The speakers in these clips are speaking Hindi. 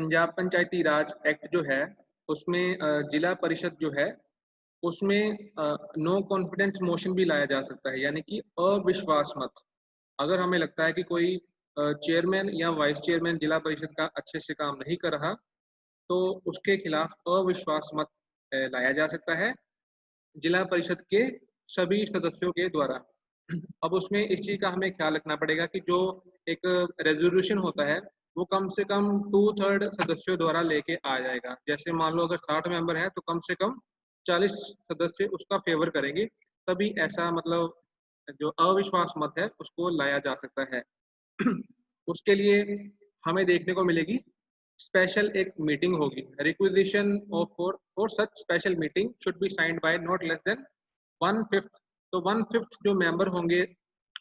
पंजाब पंचायती राज एक्ट जो है, उसमें जिला परिषद जो है, उसमें नो कॉन्फिडेंस मोशन भी लाया जा सकता है, यानी कि अविश्वास मत। अगर हमें लगता है कि कोई चेयरमैन या वाइस चेयरमैन जिला परिषद का अच्छे से काम नहीं कर रहा, तो उसके खिलाफ अविश्वास मत लाया जा सकता है जिला परिषद के सभी सदस्यों के द्वारा। अब उसमें इस चीज़ का हमें ख्याल रखना पड़ेगा कि जो एक रेज़ोल्यूशन होता है, वो कम से कम 2/3 सदस्यों द्वारा लेके आ जाएगा। जैसे मान लो अगर 60 मेंबर हैं, तो कम से कम 40 सदस्य उसका फ़ेवर करेंगे, तभी ऐसा मतलब जो अविश्वास मत है, उसको लाया जा सकता है। उसके लिए हमें देखने को मिलेगी स्पेशल एक मीटिंग होगी। Requisition of for such special meeting should be signed by not less than 1/5। तो 1/5 जो मेंबर होंगे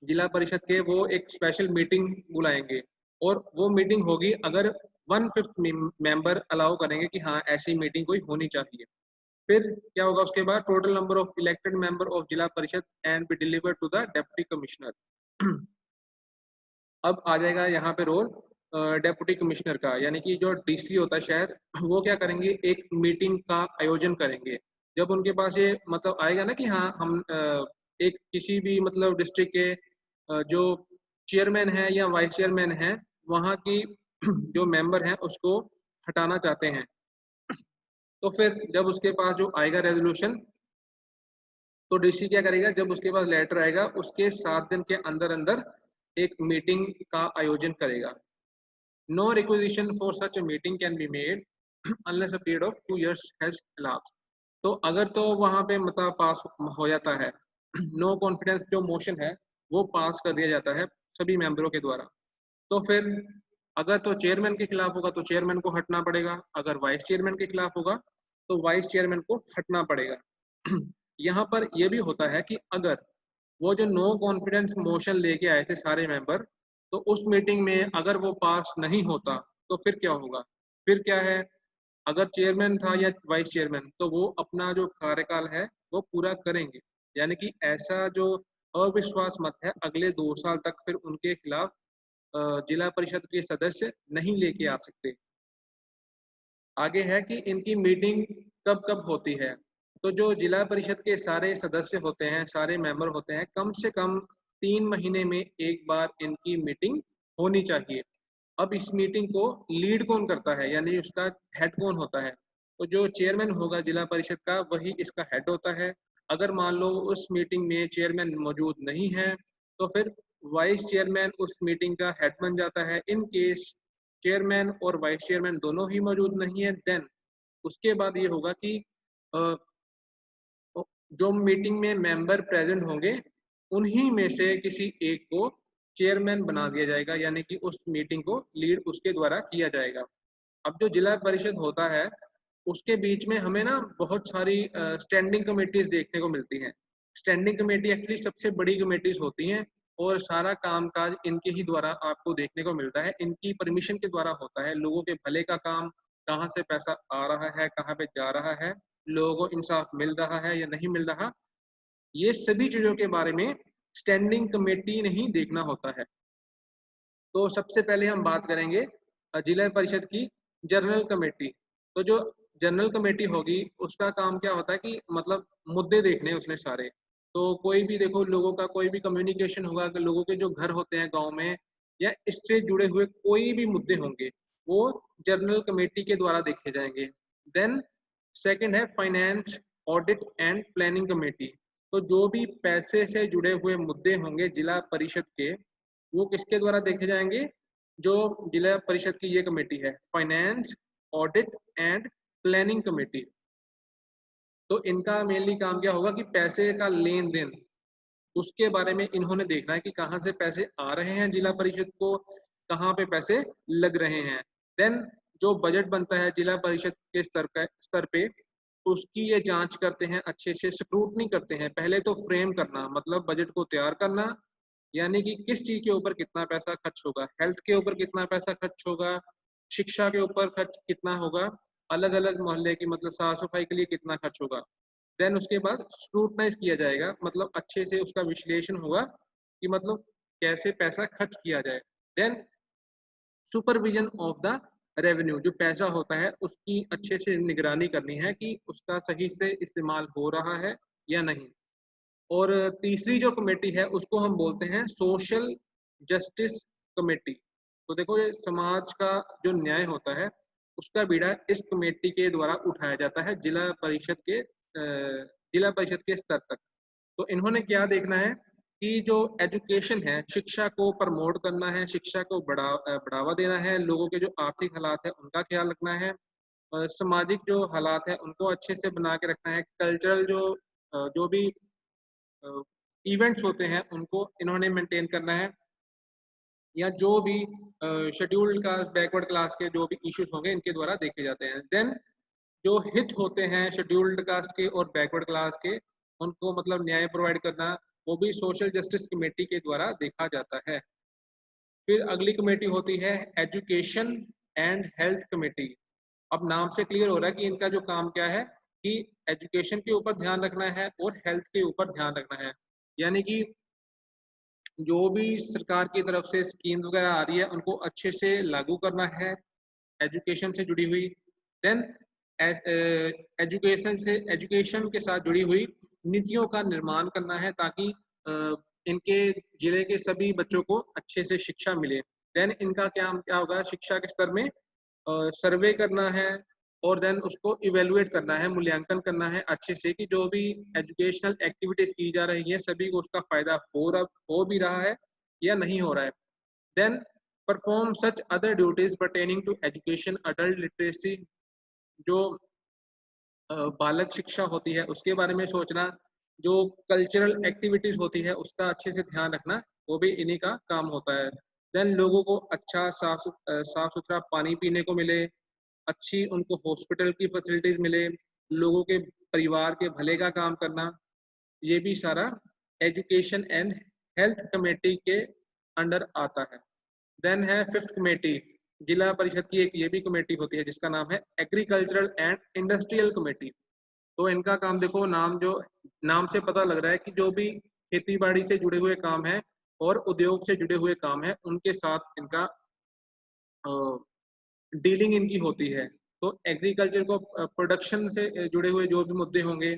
जिला परिषद के, वो एक स्पेशल मीटिंग बुलाएंगे, और वो मीटिंग होगी अगर 1/5 मेंबर अलाउ करेंगे कि हाँ ऐसी मीटिंग कोई होनी चाहिए। फिर क्या होगा उसके बाद, total number of elected member of Zila Parishad and be delivered to the deputy commissioner. अब आ जाएगा यहाँ पे रोल डेप्यूटी कमिश्नर का, यानी कि जो डीसी होता है शहर, वो क्या करेंगे, एक मीटिंग का आयोजन करेंगे। जब उनके पास ये मतलब आएगा ना कि हाँ हम एक किसी भी मतलब डिस्ट्रिक्ट के जो चेयरमैन है या वाइस चेयरमैन है, वहाँ की जो मेंबर हैं उसको हटाना चाहते हैं, तो फिर जब उसके पास जो आएगा रेजोल्यूशन, तो डीसी क्या करेगा, जब उसके पास लेटर आएगा उसके 7 दिन के अंदर अंदर एक मीटिंग का आयोजन करेगा। No requisition for such a meeting can be made unless a period of 2 years has elapsed। तो अगर तो वहां पे मतलब पास हो जाता है, नो कॉन्फिडेंस जो मोशन है वो पास कर दिया जाता है सभी मेंबरों के द्वारा, तो फिर अगर तो चेयरमैन के खिलाफ होगा तो चेयरमैन को हटना पड़ेगा, अगर वाइस चेयरमैन के खिलाफ होगा तो वाइस चेयरमैन को हटना पड़ेगा। यहाँ पर यह भी होता है कि अगर वो जो नो कॉन्फिडेंस मोशन लेके आए थे सारे मेंबर, तो उस मीटिंग में अगर वो पास नहीं होता, तो फिर क्या होगा, फिर क्या है, अगर चेयरमैन था या वाइस चेयरमैन, तो वो अपना जो कार्यकाल है वो पूरा करेंगे, यानी कि ऐसा जो अविश्वास मत है अगले 2 साल तक फिर उनके खिलाफ जिला परिषद के सदस्य नहीं लेके आ सकते। आगे है कि इनकी मीटिंग कब कब होती है। तो जो जिला परिषद के सारे सदस्य होते हैं, सारे मेंबर होते हैं, कम से कम 3 महीने में एक बार इनकी मीटिंग होनी चाहिए। अब इस मीटिंग को लीड कौन करता है, यानी उसका हेड कौन होता है, तो जो चेयरमैन होगा जिला परिषद का वही इसका हेड होता है। अगर मान लो उस मीटिंग में चेयरमैन मौजूद नहीं है, तो फिर वाइस चेयरमैन उस मीटिंग का हेड बन जाता है। इन केस चेयरमैन और वाइस चेयरमैन दोनों ही मौजूद नहीं है, देन उसके बाद ये होगा कि अ, जो मीटिंग में मेंबर प्रेजेंट होंगे, उन्हीं में से किसी एक को चेयरमैन बना दिया जाएगा, यानी कि उस मीटिंग को लीड उसके द्वारा किया जाएगा। अब जो जिला परिषद होता है, उसके बीच में हमें ना बहुत सारी स्टैंडिंग कमेटीज देखने को मिलती हैं। स्टैंडिंग कमेटी एक्चुअली सबसे बड़ी कमेटीज होती हैं, और सारा कामकाज इनके ही द्वारा आपको देखने को मिलता है, इनकी परमिशन के द्वारा होता है। लोगों के भले का काम, कहाँ से पैसा आ रहा है, कहाँ पे जा रहा है, लोगों को इंसाफ मिल रहा है या नहीं मिल रहा, ये सभी चीजों के बारे में स्टैंडिंग कमेटी ने ही देखना होता है। तो सबसे पहले हम बात करेंगे जिला परिषद की जनरल कमेटी। तो जो जनरल कमेटी होगी, उसका काम क्या होता है कि मतलब मुद्दे देखने हैं उसने सारे। तो कोई भी देखो, लोगों का कोई भी कम्युनिकेशन होगा, कि लोगों के जो घर होते हैं गांव में, या इससे जुड़े हुए कोई भी मुद्दे होंगे, वो जनरल कमेटी के द्वारा देखे जाएंगे। देन सेकंड है finance, audit and planning committee. तो जो भी पैसे से जुड़े हुए मुद्दे होंगे जिला परिषद के, वो किसके द्वारा देखे जाएंगे, जो जिला परिषद की ये कमेटी है, finance, audit and planning committee. तो इनका मेनली काम क्या होगा कि पैसे का लेन देन, उसके बारे में इन्होंने देखना है कि कहाँ से पैसे आ रहे हैं जिला परिषद को, कहाँ पे पैसे लग रहे हैं। देन जो बजट बनता है जिला परिषद के स्तर पे, उसकी ये जांच करते हैं, अच्छे से स्क्रूटनी करते हैं। पहले तो फ्रेम करना, मतलब बजट को तैयार करना, यानी कि किस चीज के ऊपर कितना पैसा खर्च होगा, हेल्थ के ऊपर कितना पैसा खर्च होगा, शिक्षा के ऊपर खर्च कितना होगा, अलग अलग मोहल्ले की मतलब साफ सफाई के लिए कितना खर्च होगा। देन उसके बाद स्क्रूटनाइज किया जाएगा, मतलब अच्छे से उसका विश्लेषण होगा कि मतलब कैसे पैसा खर्च किया जाए। Then supervision of the revenue जो पैसा होता है उसकी अच्छे से निगरानी करनी है कि उसका सही से इस्तेमाल हो रहा है या नहीं। और तीसरी जो कमेटी है उसको हम बोलते हैं सोशल जस्टिस कमेटी। तो देखो ये समाज का जो न्याय होता है उसका बीड़ा इस कमेटी के द्वारा उठाया जाता है जिला परिषद के स्तर तक। तो इन्होंने क्या देखना है कि जो एजुकेशन है, शिक्षा को प्रमोट करना है, शिक्षा को बढ़ावा देना है, लोगों के जो आर्थिक हालात है उनका ख्याल रखना है, सामाजिक जो हालात है उनको अच्छे से बना के रखना है, कल्चरल जो भी इवेंट्स होते हैं उनको इन्होंने मेंटेन करना है, या जो भी शेड्यूल्ड कास्ट बैकवर्ड क्लास के जो भी इश्यूज होंगे इनके द्वारा देखे जाते हैं। देन जो हित होते हैं शेड्यूल्ड कास्ट के और बैकवर्ड क्लास के, उनको मतलब न्याय प्रोवाइड करना, वो भी सोशल जस्टिस कमेटी के द्वारा देखा जाता है। फिर अगली कमेटी होती है एजुकेशन एंड हेल्थ कमेटी। अब नाम से क्लियर हो रहा है कि इनका जो काम क्या है कि एजुकेशन के ऊपर ध्यान रखना है और हेल्थ के ऊपर ध्यान रखना है। यानी कि जो भी सरकार की तरफ से स्कीम वगैरह आ रही है उनको अच्छे से लागू करना है, एजुकेशन से जुड़ी हुई। देन एजुकेशन के साथ जुड़ी हुई नीतियों का निर्माण करना है ताकि इनके जिले के सभी बच्चों को अच्छे से शिक्षा मिले। देन इनका क्या क्या होगा, शिक्षा के स्तर में सर्वे करना है और देन उसको इवेलुएट करना है, मूल्यांकन करना है अच्छे से कि जो भी एजुकेशनल एक्टिविटीज की जा रही है सभी को उसका फायदा हो भी रहा है या नहीं हो रहा है। Then perform such other duties pertaining to education adult literacy. जो बालक शिक्षा होती है उसके बारे में सोचना, जो कल्चरल एक्टिविटीज होती है उसका अच्छे से ध्यान रखना, वो भी इन्हीं का काम होता है। देन लोगों को अच्छा साफ सुथरा पानी पीने को मिले, अच्छी उनको हॉस्पिटल की फैसिलिटीज मिले, लोगों के परिवार के भले का काम करना, ये भी सारा एजुकेशन एंड हेल्थ कमेटी के अंडर आता है। देन है फिफ्थ कमेटी, जिला परिषद की एक ये भी कमेटी होती है जिसका नाम है एग्रीकल्चरल एंड इंडस्ट्रियल कमेटी। तो इनका काम देखो, नाम से पता लग रहा है कि जो भी खेती बाड़ी से जुड़े हुए काम है और उद्योग से जुड़े हुए काम है उनके साथ इनका डीलिंग इनकी होती है। तो एग्रीकल्चर को प्रोडक्शन से जुड़े हुए जो भी मुद्दे होंगे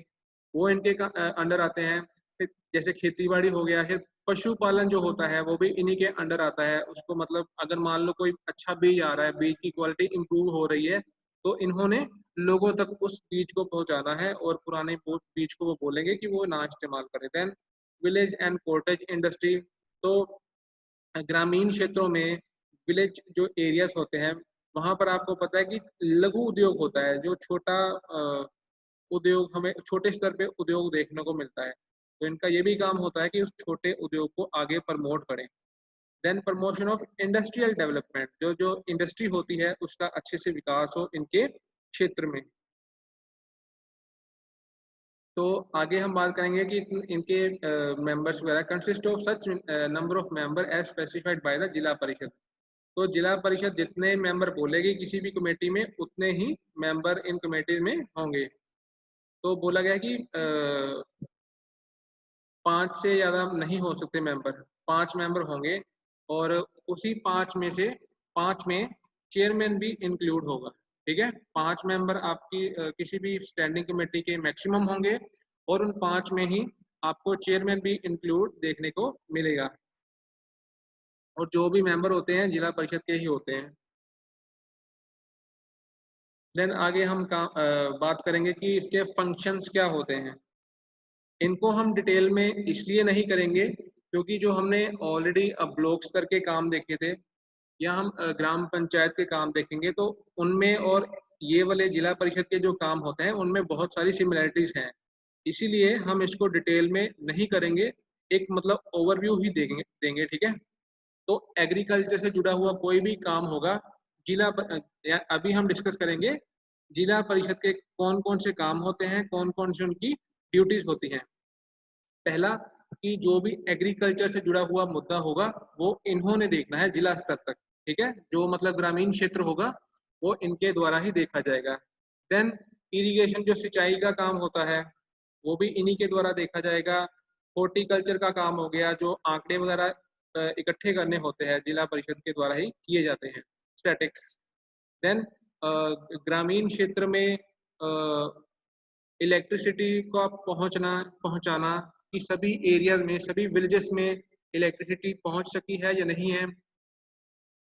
वो इनके अंडर आते हैं। फिर जैसे खेतीबाड़ी हो गया, फिर पशुपालन जो होता है वो भी इन्हीं के अंडर आता है। उसको मतलब अगर मान लो कोई अच्छा बीज आ रहा है, बीज की क्वालिटी इंप्रूव हो रही है, तो इन्होंने लोगों तक उस बीज को पहुंचाना है और पुराने बीज को वो बोलेंगे कि वो ना इस्तेमाल करें। Then village and cottage industry. तो ग्रामीण क्षेत्रों में विलेज जो एरियाज होते हैं वहां पर आपको पता है कि लघु उद्योग होता है, जो छोटा उद्योग, हमें छोटे स्तर पे उद्योग देखने को मिलता है। तो इनका ये भी काम होता है कि उस छोटे उद्योग को आगे प्रमोट करें। Then promotion of industrial development, जो जो इंडस्ट्री होती है उसका अच्छे से विकास हो इनके क्षेत्र में। तो आगे हम बात करेंगे कि इनके मेंबर्स वगैरह consist of such number of member as specified by the Zila Parishad. तो जिला परिषद जितने मेंबर बोलेगी किसी भी कमेटी में उतने ही मेंबर इन कमेटी में होंगे। तो बोला गया कि 5 से ज़्यादा नहीं हो सकते मेंबर, 5 मेंबर होंगे और उसी 5 में से 5 में चेयरमैन भी इंक्लूड होगा। ठीक है, 5 मेंबर आपकी किसी भी स्टैंडिंग कमेटी के मैक्सिमम होंगे और उन 5 में ही आपको चेयरमैन भी इंक्लूड देखने को मिलेगा, और जो भी मेंबर होते हैं जिला परिषद के ही होते हैं। देन आगे हम बात करेंगे कि इसके फंक्शंस क्या होते हैं। इनको हम डिटेल में इसलिए नहीं करेंगे क्योंकि जो हमने ऑलरेडी अब ब्लॉक स्तर के काम देखे थे या हम ग्राम पंचायत के काम देखेंगे तो उनमें और ये वाले जिला परिषद के जो काम होते हैं उनमें बहुत सारी सिमिलरिटीज हैं। इसीलिए हम इसको डिटेल में नहीं करेंगे, एक मतलब ओवरव्यू ही देंगे। ठीक है, तो एग्रीकल्चर से जुड़ा हुआ कोई भी काम होगा अभी हम डिस्कस करेंगे जिला परिषद के कौन कौन से काम होते हैं, कौन कौन से उनकी ड्यूटीज होती हैं। पहला कि जो भी एग्रीकल्चर से जुड़ा हुआ मुद्दा होगा वो इन्होंने देखना है जिला स्तर तक। ठीक है, जो मतलब ग्रामीण क्षेत्र होगा वो इनके द्वारा ही देखा जाएगा। देन इरिगेशन, जो सिंचाई का काम होता है वो भी इन्हीं के द्वारा देखा जाएगा। हॉर्टिकल्चर का काम हो गया, जो आंकड़े वगैरह इकट्ठे करने होते हैं जिला परिषद के द्वारा ही किए जाते हैं, स्टैटिक्स। देन ग्रामीण क्षेत्र में इलेक्ट्रिसिटी का पहुंचाना कि सभी एरियाज में, सभी विलेजेस में इलेक्ट्रिसिटी पहुंच सकी है या नहीं है।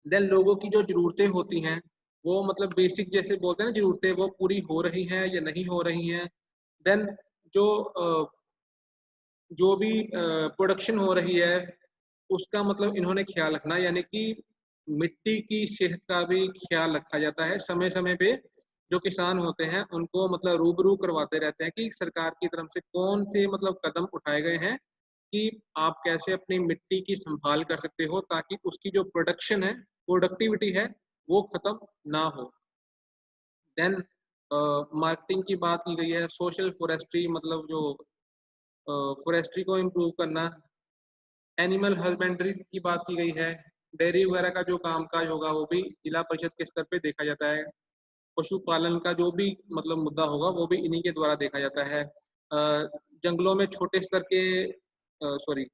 देन लोगों की जो ज़रूरतें होती हैं, वो मतलब बेसिक जैसे बोलते हैं ना ज़रूरतें, वो पूरी हो रही हैं या नहीं हो रही हैं। देन जो जो भी प्रोडक्शन हो रही है, उसका मतलब इन्होंने ख्याल रखना, यानी कि मिट्टी की सेहत का भी ख्याल रखा जाता है। समय-समय पे जो किसान होते हैं, उनको मतलब रूबरू करवाते रहते हैं कि सरकार की तरफ से कौन से मतलब कदम उठाए गए हैं कि आप कैसे अपनी मिट्टी की संभाल कर सकते हो ताकि उसकी जो प्रोडक्शन है, प्रोडक्टिविटी है, वो खत्म ना हो। देन मार्केटिंग की बात की गई है, सोशल फॉरेस्ट्री मतलब जो फॉरेस्ट्री को इम्प्रूव करना, एनिमल हस्बेंड्री की बात की गई है, डेयरी वगैरह का जो कामकाज होगा वो भी जिला परिषद के स्तर पे देखा जाता है। पशुपालन का जो भी मतलब मुद्दा होगा वो भी इन्हीं के द्वारा देखा जाता है। जंगलों में छोटे स्तर के सॉरी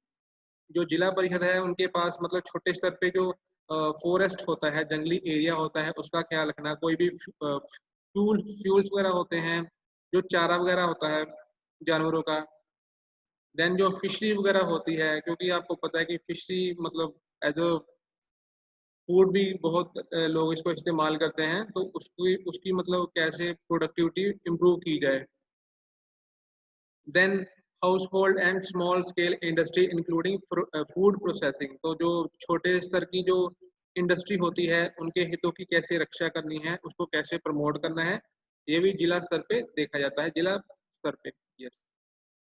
जो जिला परिषद है उनके पास मतलब छोटे स्तर पे जो फॉरेस्ट होता है, जंगली एरिया होता है, उसका ख्याल रखना। कोई भी फ्यूल्स वगैरह होते हैं, जो चारा वगैरह होता है जानवरों का। देन जो फिशरी वगैरह होती है, क्योंकि आपको पता है कि फिशरी मतलब एज अ फूड भी बहुत लोग इसको इस्तेमाल करते हैं, तो उसकी उसकी मतलब कैसे प्रोडक्टिविटी इम्प्रूव की जाए। Then household and small scale industry including food processing, तो जो छोटे स्तर की जो इंडस्ट्री होती है उनके हितों की कैसे रक्षा करनी है, उसको कैसे प्रमोट करना है, ये भी जिला स्तर पे देखा जाता है, जिला स्तर पे। यस।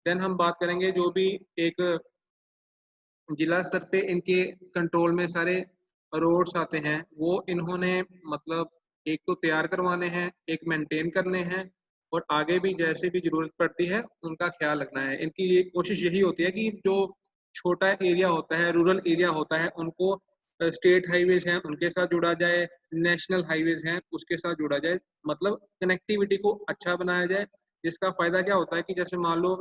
देन हम बात करेंगे जो भी एक जिला स्तर पे इनके कंट्रोल में सारे रोड्स आते हैं, वो इन्होंने मतलब एक तो तैयार करवाने हैं, एक मेंटेन करने हैं, और आगे भी जैसे भी ज़रूरत पड़ती है, उनका ख्याल रखना है। इनकी ये कोशिश यही होती है कि जो छोटा एरिया होता है, रूरल एरिया होता है, उनको स्टेट हाईवेज़ हैं, उनके साथ जोड़ा जाए, नेशनल हाईवेज़ हैं, उसके साथ जोड़ा जाए। मतलब कनेक्टिविटी को अच्छा बनाया जाए, जिसका फ़ायदा क्या होता है कि जैसे मान लो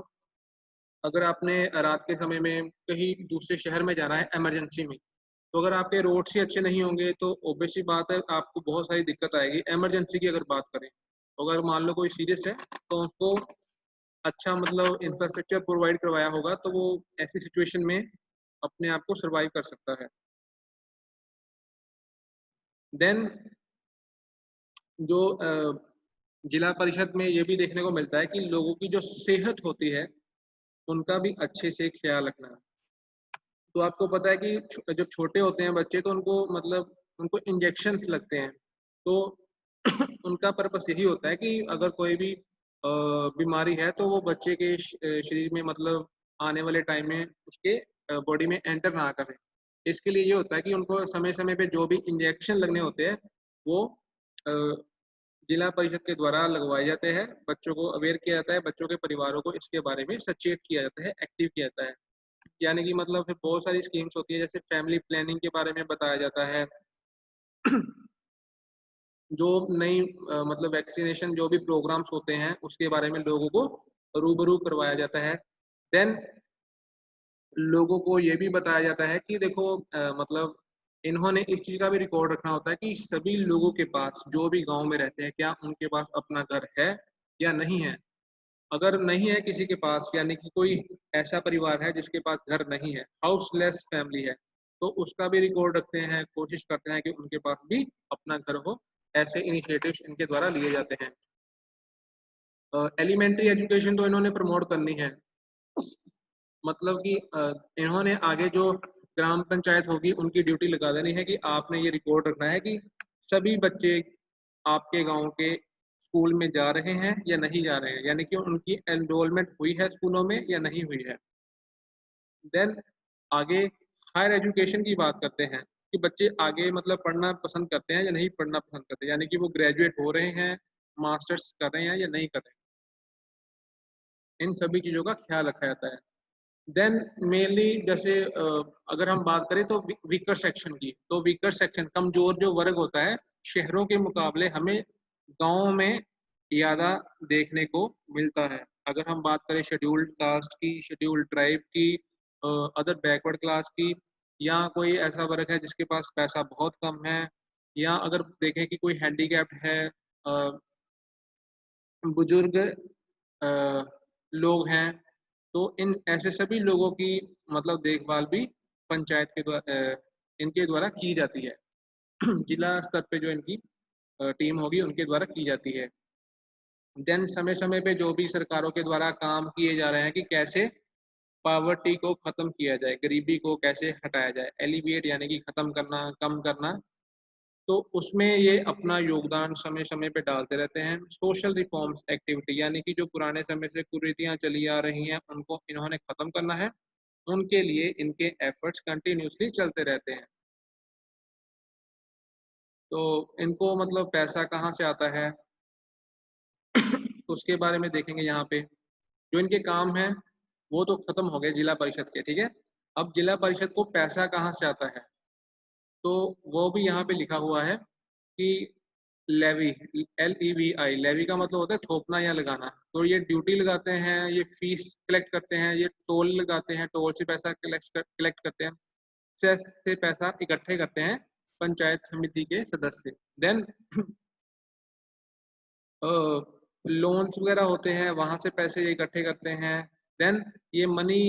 अगर आपने रात के समय में कहीं दूसरे शहर में जाना है इमरजेंसी में, तो अगर आपके रोड्स ही अच्छे नहीं होंगे तो ऑब्वियस सी बात है आपको बहुत सारी दिक्कत आएगी। इमरजेंसी की अगर बात करें, तो अगर मान लो कोई सीरियस है, तो उसको अच्छा मतलब इंफ्रास्ट्रक्चर प्रोवाइड करवाया होगा, तो वो ऐसी सिचुएशन में अपने आप को सर्वाइव कर सकता है। देन जो जिला परिषद में ये भी देखने को मिलता है कि लोगों की जो सेहत होती है, उनका भी अच्छे से ख्याल रखना। तो आपको पता है कि जब छोटे होते हैं बच्चे, तो उनको मतलब उनको इंजेक्शंस लगते हैं। तो उनका पर्पस यही होता है कि अगर कोई भी बीमारी है तो वो बच्चे के शरीर में मतलब आने वाले टाइम में उसके बॉडी में एंटर ना करे। इसके लिए ये होता है कि उनको समय-समय पे जो भी इंजेक्शन लगने होते हैं, वो अ, जिला परिषद के द्वारा लगवाए जाते हैं। बच्चों को अवेयर किया जाता है, बच्चों के परिवारों को इसके बारे में सचेत किया जाता है, एक्टिव किया जाता है। यानी कि मतलब फिर बहुत सारी स्कीम्स होती है, जैसे फैमिली प्लानिंग के बारे में बताया जाता है। जो नई मतलब वैक्सीनेशन जो भी प्रोग्राम्स होते हैं, उसके बारे में लोगों को रूबरू करवाया जाता है। देन लोगों को ये भी बताया जाता है कि देखो मतलब इन्होंने इस चीज़ का भी रिकॉर्ड रखना होता है कि सभी लोगों के पास, जो भी गाँव में रहते हैं, क्या उनके पास अपना घर है या नहीं है? अगर नहीं है किसी के पास, यानी कि कोई ऐसा परिवार है जिसके पास घर नहीं है, हाउसलेस फैमिली है, तो उसका भी रिकॉर्ड रखते हैं, कोशिश करते हैं कि उनके पास भी अपना घर हो। ऐसे इनिशिएटिव्स इनके द्वारा लिए जाते हैं। एलिमेंट्री एजुकेशन तो इन्होंने प्रमोट करनी है। मतलब कि इन्होंने आगे जो ग्राम पंचायत होगी उनकी ड्यूटी लगा देनी है कि आपने ये रिकॉर्ड रखना है कि सभी बच्चे आपके गाँव के स्कूल में जा रहे हैं या नहीं जा रहे हैं, यानी कि उनकी एनरोलमेंट हुई है स्कूलों में या नहीं हुई है। देन आगे हायर एजुकेशन की बात करते हैं कि बच्चे आगे मतलब पढ़ना पसंद करते हैं या नहीं पढ़ना पसंद करते हैं, यानी कि वो ग्रेजुएट हो रहे हैं, मास्टर्स कर रहे हैं या नहीं कर रहे हैं। इन सभी चीज़ों का ख्याल रखा जाता है। देन मेनली जैसे अगर हम बात करें तो वीकर सेक्शन की, तो वीकर सेक्शन कमजोर जो वर्ग होता है, शहरों के मुकाबले हमें गाँव में ज़्यादा देखने को मिलता है। अगर हम बात करें शेड्यूल्ड कास्ट की, शेड्यूल्ड ट्राइब की, अदर बैकवर्ड क्लास की, या कोई ऐसा वर्ग है जिसके पास पैसा बहुत कम है, या अगर देखें कि कोई हैंडीकैप्ड है, बुजुर्ग लोग हैं, तो इन ऐसे सभी लोगों की मतलब देखभाल भी पंचायत के द्वारा इनके द्वारा की जाती है। जिला स्तर पे जो इनकी टीम होगी उनके द्वारा की जाती है। देन समय-समय पे जो भी सरकारों के द्वारा काम किए जा रहे हैं कि कैसे पॉवर्टी को खत्म किया जाए, गरीबी को कैसे हटाया जाए, एलिविएट यानी कि खत्म करना, कम करना, तो उसमें ये अपना योगदान समय-समय पे डालते रहते हैं। सोशल रिफॉर्म्स एक्टिविटी यानी कि जो पुराने समय से कुरीतियाँ चली आ रही हैं, उनको इन्होंने खत्म करना है, उनके लिए इनके एफर्ट्स कंटिन्यूअसली चलते रहते हैं। तो इनको मतलब पैसा कहाँ से आता है, उसके बारे में देखेंगे यहाँ पे। जो इनके काम हैं, वो तो खत्म हो गए जिला परिषद के, ठीक है? अब जिला परिषद को पैसा कहाँ से आता है? तो वो भी यहाँ पे लिखा हुआ है कि लेवी, LEVI, लेवी का मतलब होता है थोपना या लगाना। तो ये ड्यूटी लगाते हैं, ये फीस कलेक्ट करते हैं, ये टोल लगाते हैं, टोल से पैसा कलेक्ट करते हैं, सेस से पैसा इकट्ठे करते हैं पंचायत समिति के सदस्य। देन लोन्स वगैरह होते हैं, वहाँ से पैसे ये इकट्ठे करते हैं। देन ये मनी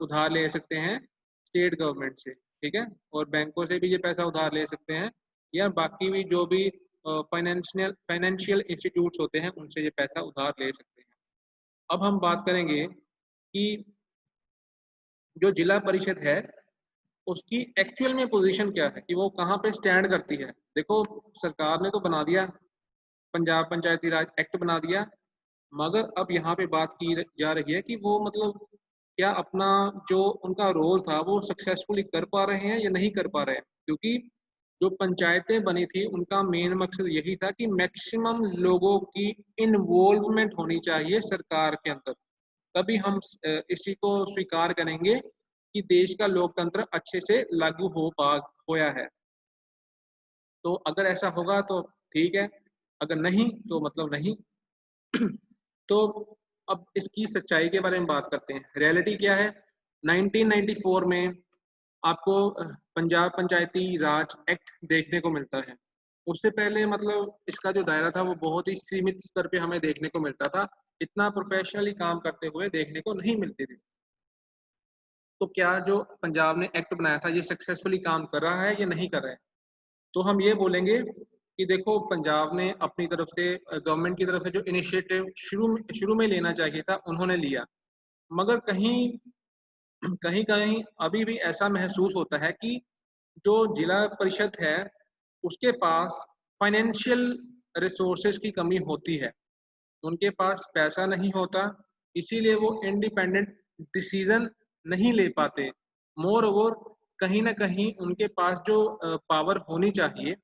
उधार ले सकते हैं स्टेट गवर्नमेंट से, ठीक है? और बैंकों से भी ये पैसा उधार ले सकते हैं या बाकी भी जो भी फाइनेंशियल इंस्टीट्यूट्स होते हैं, उनसे ये पैसा उधार ले सकते हैं। अब हम बात करेंगे कि जो जिला परिषद है, उसकी एक्चुअल में पोज़ीशन क्या है कि वो कहाँ पे स्टैंड करती है? देखो, सरकार ने तो बना दिया, पंजाब पंचायती राज एक्ट बना दिया, मगर अब यहाँ पे बात की जा रही है कि वो मतलब क्या अपना जो उनका रोल था वो सक्सेसफुली कर पा रहे हैं या नहीं कर पा रहे हैं, क्योंकि जो पंचायतें बनी थी उनका मेन मकसद यही था कि मैक्सिमम लोगों की इन्वॉल्वमेंट होनी चाहिए सरकार के अंदर, तभी हम इसी को स्वीकार करेंगे कि देश का लोकतंत्र अच्छे से लागू हो पा होया है। तो अगर ऐसा होगा तो ठीक है, अगर नहीं तो मतलब नहीं। तो अब इसकी सच्चाई के बारे में बात करते हैं। रियलिटी क्या है? 1994 में आपको पंजाब पंचायती राज एक्ट देखने को मिलता है। उससे पहले मतलब इसका जो दायरा था वो बहुत ही सीमित स्तर पे हमें देखने को मिलता था। इतना प्रोफेशनली काम करते हुए देखने को नहीं मिलती थी। तो क्या जो पंजाब ने एक्ट बनाया था ये सक्सेसफुली काम कर रहा है या नहीं कर रहा है? तो हम ये बोलेंगे कि देखो, पंजाब ने अपनी तरफ से गवर्नमेंट की तरफ से जो इनिशिएटिव शुरू में लेना चाहिए था उन्होंने लिया, मगर कहीं कहीं कहीं अभी भी ऐसा महसूस होता है कि जो जिला परिषद है उसके पास फाइनेंशियल रिसोर्सेज की कमी होती है, उनके पास पैसा नहीं होता, इसीलिए वो इंडिपेंडेंट डिसीजन नहीं ले पाते। मोर ओवर कहीं न कहीं उनके पास जो पावर होनी चाहिए,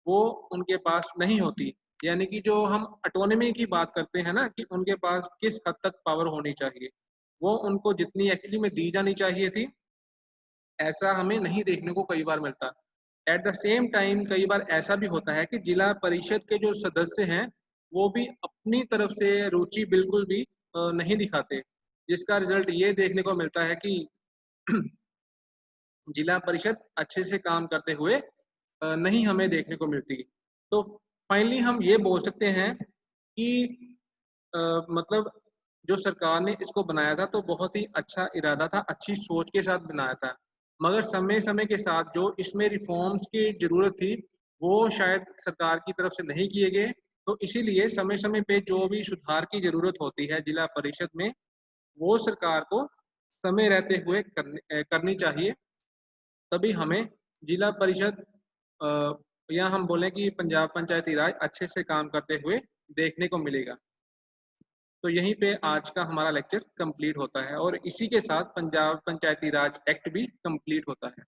वो उनके पास नहीं होती। यानी कि जो हम ऑटोनॉमी की बात करते हैं ना कि उनके पास किस हद तक पावर होनी चाहिए, वो उनको जितनी एक्चुअली में दी जानी चाहिए थी, ऐसा हमें नहीं देखने को कई बार मिलता। एट द सेम टाइम कई बार ऐसा भी होता है कि जिला परिषद के जो सदस्य हैं, वो भी अपनी तरफ से रुचि बिल्कुल भी नहीं दिखाते, जिसका रिजल्ट ये देखने को मिलता है कि जिला परिषद अच्छे से काम करते हुए नहीं हमें देखने को मिलती। तो फाइनली हम ये बोल सकते हैं कि अ, मतलब जो सरकार ने इसको बनाया था तो बहुत ही अच्छा इरादा था, अच्छी सोच के साथ बनाया था। मगर समय-समय के साथ जो इसमें रिफ़ॉर्म्स की ज़रूरत थी, वो शायद सरकार की तरफ से नहीं किए गए। तो इसीलिए समय-समय पे जो भी सुधार की ज़रूरत होती है जिला परिषद में, वो सरकार को समय रहते हुए करनी चाहिए। तभी हमें जिला परिषद अ, या हम बोलें कि पंजाब पंचायती राज अच्छे से काम करते हुए देखने को मिलेगा। तो यहीं पे आज का हमारा लेक्चर कंप्लीट होता है और इसी के साथ पंजाब पंचायती राज एक्ट भी कंप्लीट होता है।